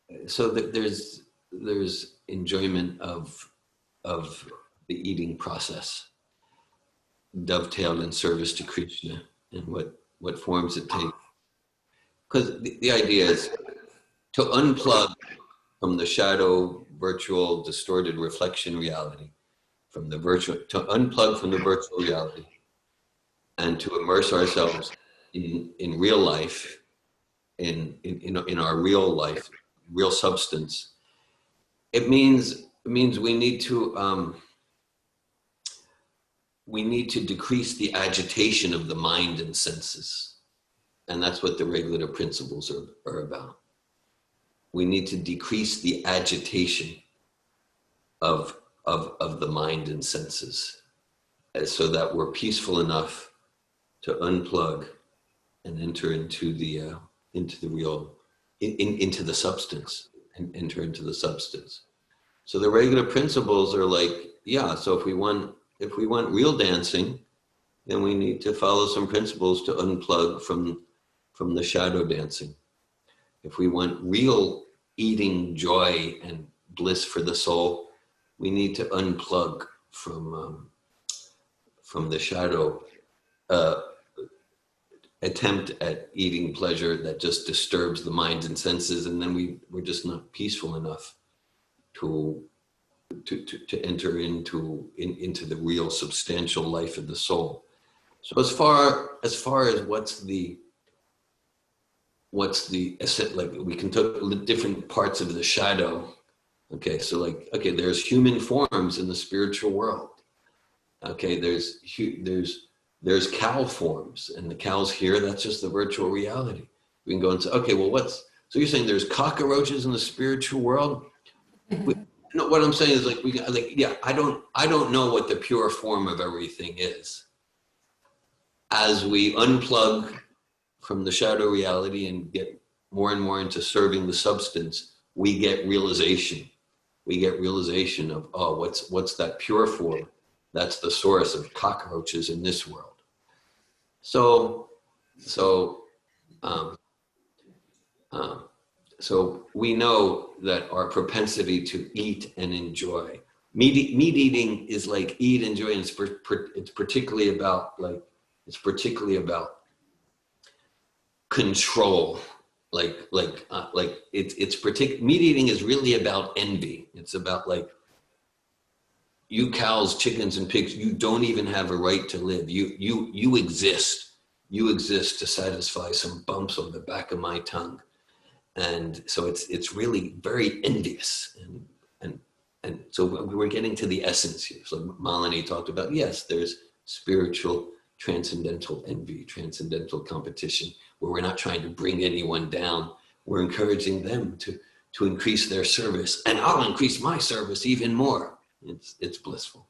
that there's enjoyment of the eating process, dovetailed in service to Krishna and what forms it takes. Because the idea is to unplug from the shadow, virtual, distorted reflection reality, from the virtual, to unplug from the virtual reality, and to immerse ourselves in real life, in our real life, real substance. It means we need to decrease the agitation of the mind and senses, and that's what the regulative principles are about. We need to decrease the agitation of the mind and senses, so that we're peaceful enough to unplug and enter into the real, into the substance, and enter into the substance. So the regular principles are like, yeah, so if we want real dancing, then we need to follow some principles to unplug from the shadow dancing. If we want real eating joy and bliss for the soul, we need to unplug from the shadow attempt at eating pleasure that just disturbs the mind and senses, and then we're just not peaceful enough to enter into the real substantial life of the soul. So as far as what's the like, we can take different parts of the shadow. Okay, so like, okay, there's human forms in the spiritual world. Okay, there's cow forms, and the cows here, that's just the virtual reality. We can go and say, okay, well, so you're saying there's cockroaches in the spiritual world? No, what I'm saying is I don't know what the pure form of everything is. As we unplug from the shadow reality and get more and more into serving the substance, we get realization. We get realization of, oh, what's that pure form? That's the source of cockroaches in this world. So we know that our propensity to eat and enjoy, meat eating is like eat, enjoy, and it's particularly about control. Meat eating is really about envy. It's about like, you cows, chickens, and pigs, you don't even have a right to live. You exist. You exist to satisfy some bumps on the back of my tongue. And so it's really very envious. And so we're getting to the essence here. So Malini talked about, yes, there's spiritual, transcendental envy, transcendental competition, where we're not trying to bring anyone down. We're encouraging them to increase their service, and I'll increase my service even more. It's blissful.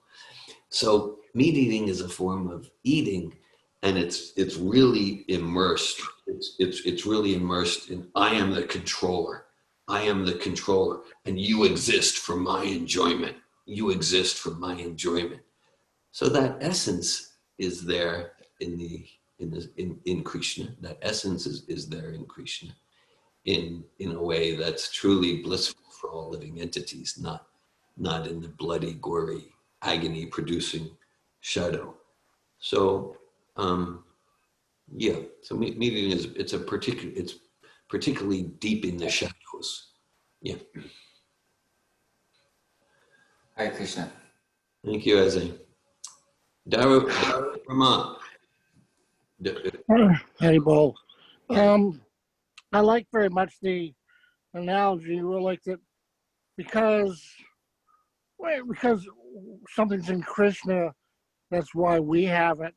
So meat eating is a form of eating, and it's really immersed. It's really immersed in, I am the controller. I am the controller, and you exist for my enjoyment. You exist for my enjoyment. So that essence is there in Krishna. That essence is there in Krishna, in a way that's truly blissful for all living entities, not in the bloody, gory, agony-producing shadow. So, yeah. So meat eating it's particularly deep in the shadows. Yeah. Hare Krishna. Thank you, Azay. Dhira Brahma. Haribol. I like very much the analogy. We like that because something's in Krishna, that's why we have it.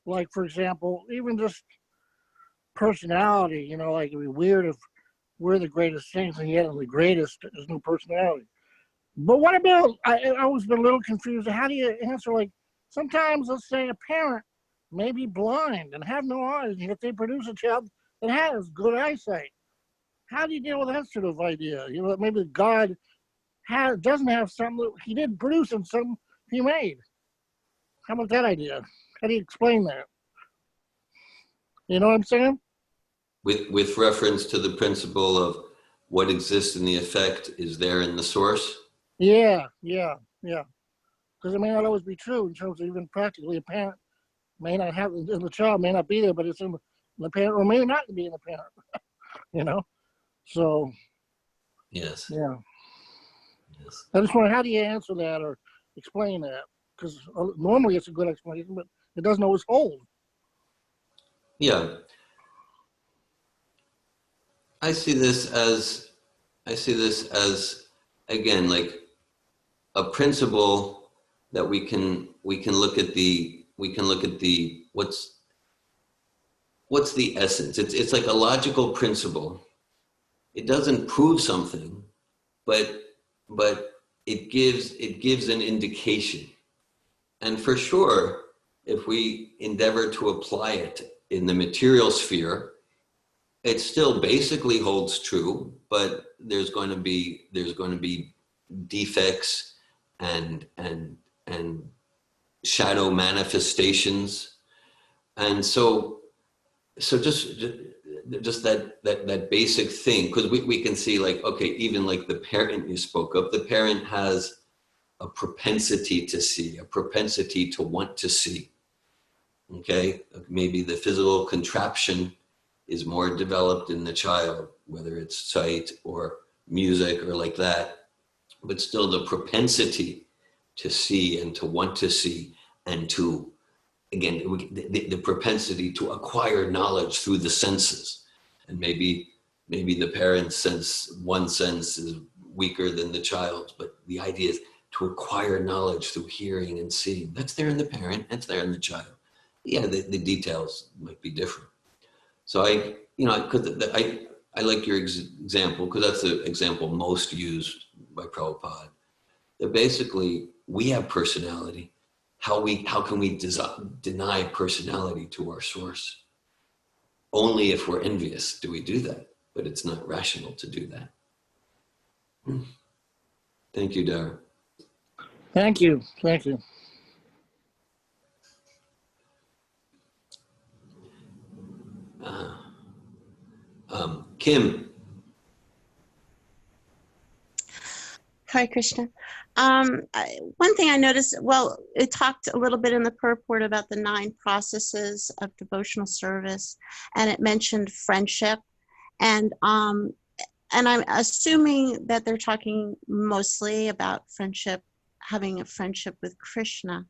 Like, for example, even just personality, like it'd be weird if we're the greatest saints and yet the greatest is no personality. But what about, I always been a little confused. How do you answer, like, sometimes let's say a parent may be blind and have no eyes, and yet they produce a child that has good eyesight. How do you deal with that sort of idea? Maybe God doesn't have something that he did produce and some he made. How about that idea? How do you explain that? You know what I'm saying? With reference to the principle of what exists in the effect is there in the source? Yeah. Because it may not always be true in terms of even practically a parent may not have, the child may not be there, but it's in the parent, or may not be in the parent, So. Yes. Yeah. Yes. I just wonder, how do you answer that or explain that? Because normally it's a good explanation, but it doesn't always hold. Yeah. I see this as again like a principle that we can look at the what's the essence. It's like a logical principle. It doesn't prove something, but it gives an indication. And for sure, if we endeavor to apply it in the material sphere, it still basically holds true, but there's going to be defects and shadow manifestations, and so just that basic thing, because we can see, like, okay, even like the parent you spoke of, the parent has a propensity to see, a propensity to want to see. Okay, maybe the physical contraption is more developed in the child, whether it's sight or music or like that, but still the propensity to see and to want to see, and to, again, the propensity to acquire knowledge through the senses. And maybe the parent's one sense is weaker than the child's, but the idea is to acquire knowledge through hearing and seeing. That's there in the parent, that's there in the child. Yeah, the details might be different. So I like your example, because that's the example most used by Prabhupada. That basically we have personality. How can we deny personality to our source? Only if we're envious do we do that, but it's not rational to do that. Thank you, Dhira. Thank you. Thank you. Kim. Hi, Krishna. One thing I noticed, well, it talked a little bit in the purport about the 9 processes of devotional service, and it mentioned friendship. And I'm assuming that they're talking mostly about friendship, having a friendship with Krishna.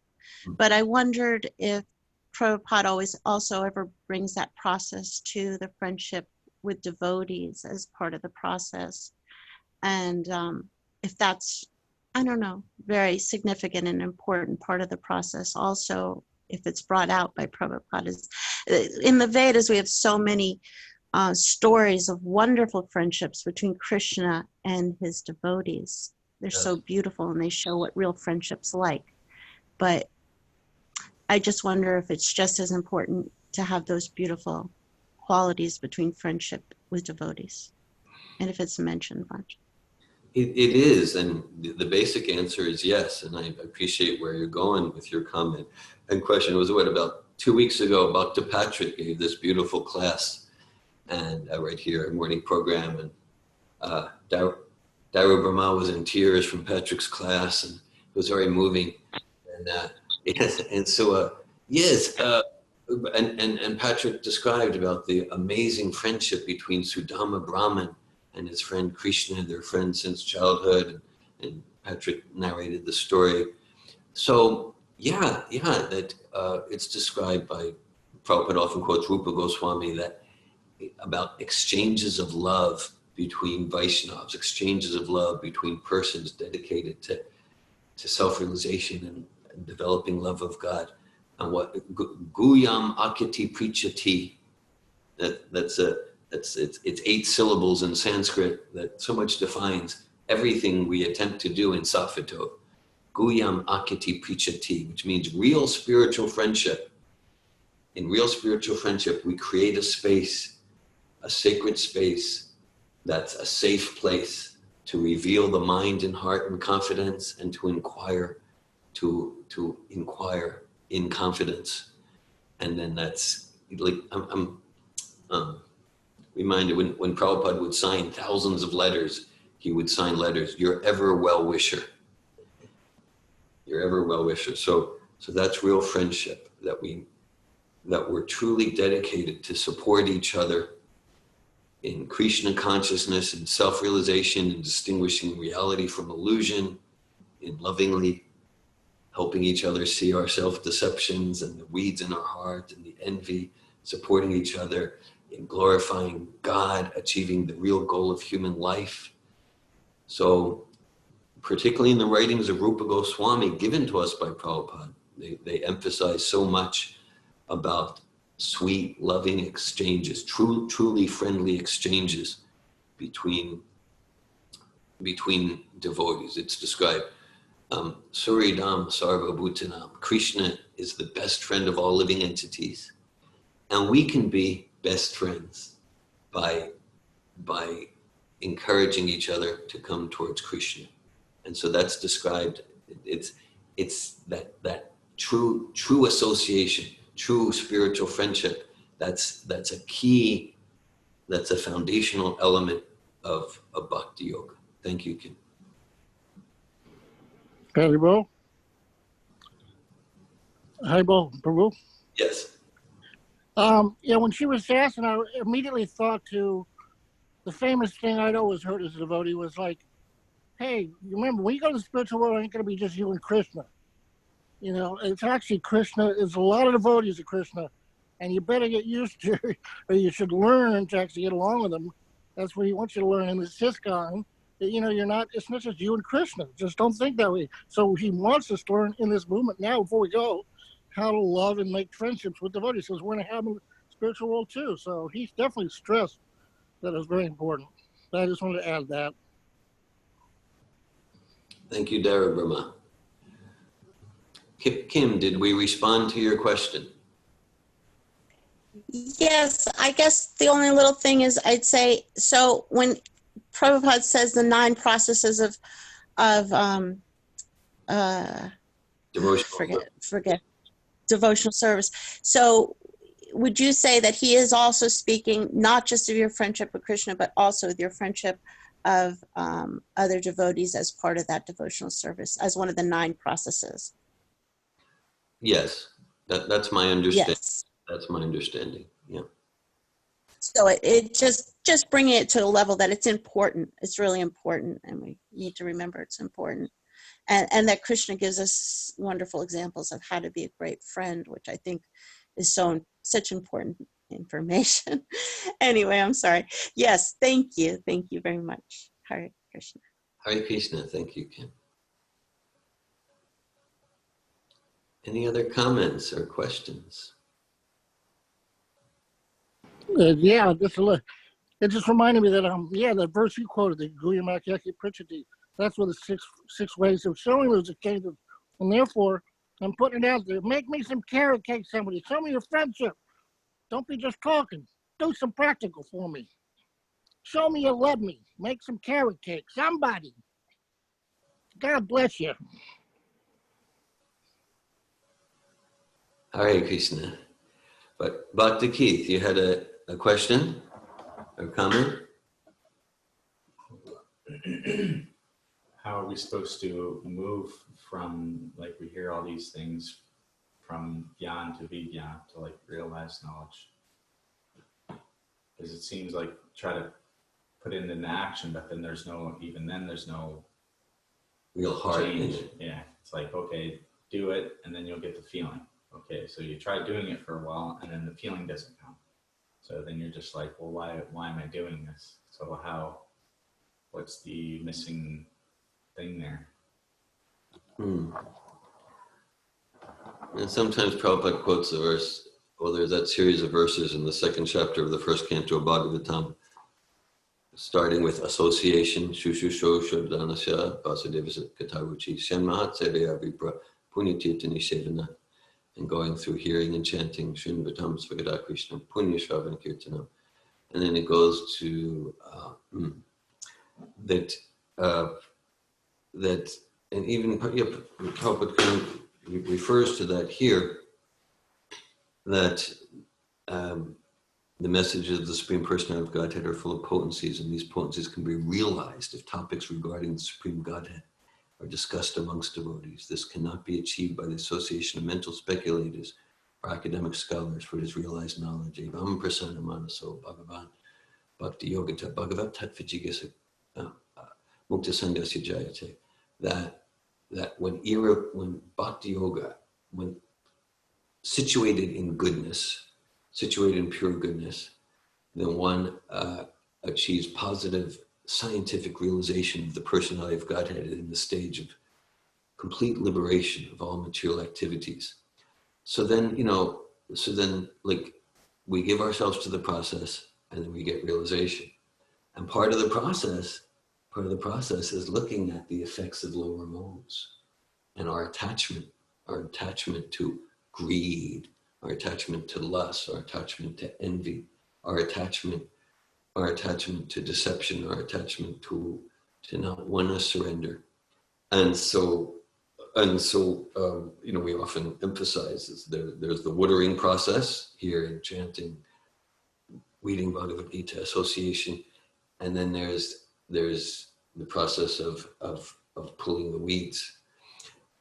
But I wondered if Prabhupada also ever brings that process to the friendship with devotees as part of the process. And if that's, I don't know, very significant and important part of the process also, if it's brought out by Prabhupada. In the Vedas, we have so many stories of wonderful friendships between Krishna and his devotees. They're so beautiful, and they show what real friendship's like. But I just wonder if it's just as important to have those beautiful qualities between friendship with devotees, and if it's mentioned much. It is, and the basic answer is yes, and I appreciate where you're going with your comment and question. It was about 2 weeks ago, Dr. Patrick gave this beautiful class, and right here, a morning program, and Dhira Brahma was in tears from Patrick's class, and it was very moving. And and Patrick described about the amazing friendship between Sudama Brahman and his friend Krishna, their friends since childhood, and Patrick narrated the story. So that it's described by, Prabhupada often quotes Rupa Goswami, that about exchanges of love between Vaishnavas, exchanges of love between persons dedicated to self-realization and developing love of God. And what Guyam Akiti Prichati, it's 8 syllables in Sanskrit that so much defines everything we attempt to do in Sapphato. Guyam Akiti Prichati, which means real spiritual friendship. In real spiritual friendship, we create a space, a sacred space that's a safe place to reveal the mind and heart in confidence, and to inquire in confidence. And then that's like, I'm reminded when Prabhupada would sign thousands of letters, he would sign letters, "Your ever well-wisher." Your ever well-wisher. So that's real friendship, that we're truly dedicated to support each other in Krishna consciousness, in self-realization, in distinguishing reality from illusion, in lovingly helping each other see our self-deceptions and the weeds in our heart and the envy, supporting each other, in glorifying God, achieving the real goal of human life. So, particularly in the writings of Rupa Goswami given to us by Prabhupada, they emphasize so much about sweet, loving exchanges, truly friendly exchanges between devotees. It's described, Suridam Sarva Bhutanam. Krishna is the best friend of all living entities. And we can be best friends by encouraging each other to come towards Krishna. And so that's described, it's that true association, true spiritual friendship. That's a key, that's a foundational element of bhakti yoga. Thank you, Kim. Haribo? Haribo, Prabhu? Yes. Yeah, when she was asking, I immediately thought to the famous thing I'd always heard as a devotee was like, hey, you remember, when you go to the spiritual world, it ain't going to be just you and Krishna. You know, it's actually Krishna. There's a lot of devotees of Krishna, and you better get used to, or you should learn to actually get along with him. That's what he wants you to learn in the Siskon. You know, it's not just you and Krishna. Just don't think that way. So he wants us to learn in this movement now, before we go, how to love and make friendships with devotees, because we're going to have them in the spiritual world too. So he's definitely stressed that it's very important. I just wanted to add that. Thank you, Dhira Brahma. Kim, did we respond to your question? Yes, I guess the only little thing is I'd say, so when Prabhupada says the 9 processes of Devotional. Devotional service. So would you say that he is also speaking not just of your friendship with Krishna, but also with your friendship of other devotees as part of that devotional service, as one of the 9 processes? Yes, that's my understanding. Yes. That's my understanding. Yeah. So it just bringing it to a level that it's important. It's really important, and we need to remember it's important. And that Krishna gives us wonderful examples of how to be a great friend, which I think is such important information. Anyway, I'm sorry. Yes, thank you. Thank you very much. Hare Krishna. Hare Krishna. Thank you, Kim. Any other comments or questions? Yeah, it just reminded me that that verse you quoted, the Guyamak Prichati, that's what the six ways of showing those occasions. And therefore, I'm putting it out there. Make me some carrot cake, somebody. Show me your friendship. Don't be just talking. Do some practical for me. Show me you love me. Make some carrot cake. Somebody. God bless you. Hare Krishna. But Bhakti Keith, you had a question or comment? How are we supposed to move from, like, we hear all these things from Gyan to Vigyan to, like, realized knowledge? Because it seems like try to put it into action, but then there's no Real heart in change. it. Yeah, it's like, okay, do it, and then you'll get the feeling. Okay, so you try doing it for a while, and then the feeling doesn't come. So then you're just like, well, why am I doing this? So what's the missing thing there? And sometimes Prabhupada quotes the verse, there's that series of verses in the 2nd chapter of the 1st canto of Bhagavatam, starting with association, Shushusho Shabdanasya Vasadevasa Kataruchi Shenmahat Seveya Vipra Punyatirtani Sevana, and going through hearing and chanting Shinvatam Svagada Krishna Punya Shravan Kirtanam. And then it goes to that and even Prabhupada kind of refers to that here, that the messages of the Supreme Personality of Godhead are full of potencies, and these potencies can be realized if topics regarding the Supreme Godhead are discussed amongst devotees. This cannot be achieved by the association of mental speculators or academic scholars, for it is realized knowledge. Evam prasana manaso bhagavan Bhakti Yogata Bhagavat Tattvajigasa Mukta Sangasya Jayate, that when Bhakti Yoga, when situated in goodness, situated in pure goodness, then one achieves positive scientific realization of the personality of Godhead in the stage of complete liberation of all material activities. So then, like, we give ourselves to the process and then we get realization. And part of the process is looking at the effects of lower modes and our attachment to greed, our attachment to lust, our attachment to envy, our attachment to deception, our attachment to not want to surrender. And so we often emphasize this. There's the watering process here in chanting, reading Bhagavad Gita, association, and then there's the process of pulling the weeds.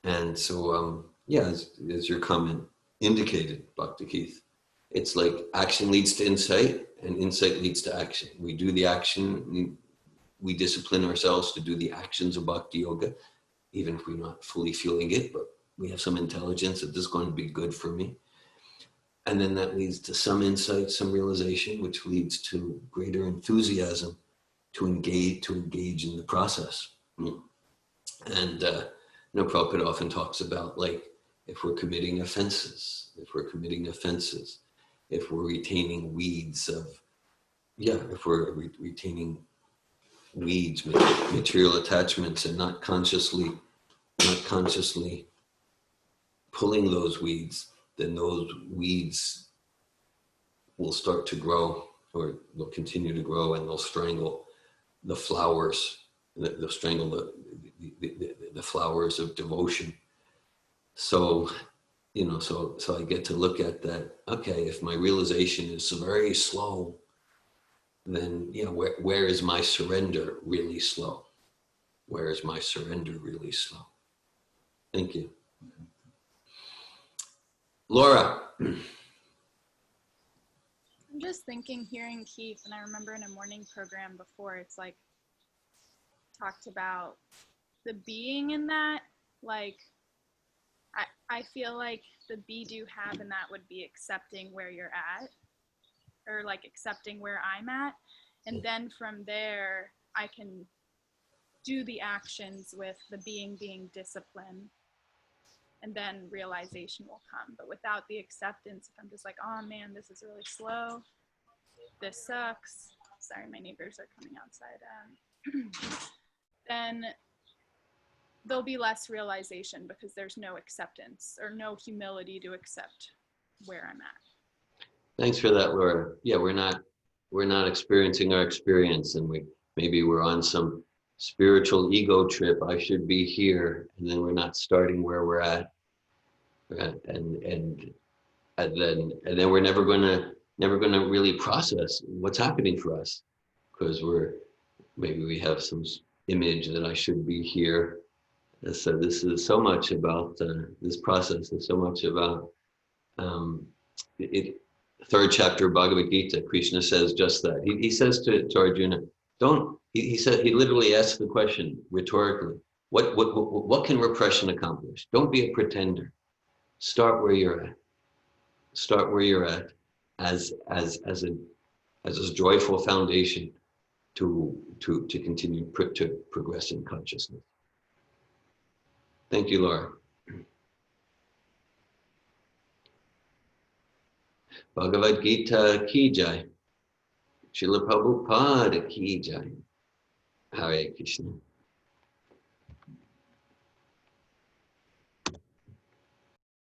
And so as your comment indicated, Bhakti Keith, it's like action leads to insight and insight leads to action. We do the action, we discipline ourselves to do the actions of Bhakti Yoga, even if we're not fully feeling it, but we have some intelligence that this is going to be good for me. And then that leads to some insight, some realization, which leads to greater enthusiasm to engage in the process. And Prabhupada often talks about, like, if we're committing offenses, if we're retaining weeds if we're retaining weeds, material attachments, and not consciously pulling those weeds, then those weeds will start to grow, or they'll continue to grow, and they'll strangle the flowers. They'll strangle the flowers of devotion. So I get to look at that. Okay, if my realization is very slow, then where is my surrender really slow? Where is my surrender really slow? Thank you. Laura. I'm just thinking, hearing Keith, and I remember in a morning program before, it's like talked about the being in that. Like, I feel like the be do have in that would be accepting where you're at, or like accepting where I'm at. And then from there, I can do the actions with the being disciplined, and then realization will come. But without the acceptance, if I'm just like, oh man, this is really slow, this sucks, sorry, my neighbors are coming outside, then there'll be less realization because there's no acceptance or no humility to accept where I'm at. Thanks for that, Laura. Yeah, we're not experiencing our experience, and maybe we're on some spiritual ego trip. I should be here, and then we're not starting where we're at, and then we're never gonna really process what's happening for us, because maybe we have some image that I should be here. So this is so much about this process. Is so much about it. Third chapter of Bhagavad Gita, Krishna says just that. He says to Arjuna, he literally asks the question rhetorically, what can repression accomplish? Don't be a pretender. Start where you're at. Start where you're at as a joyful foundation to continue to progress in consciousness. Thank you, Laura. Bhagavad Gita ki jai. Srila Prabhupada ki jai. Hare Krishna.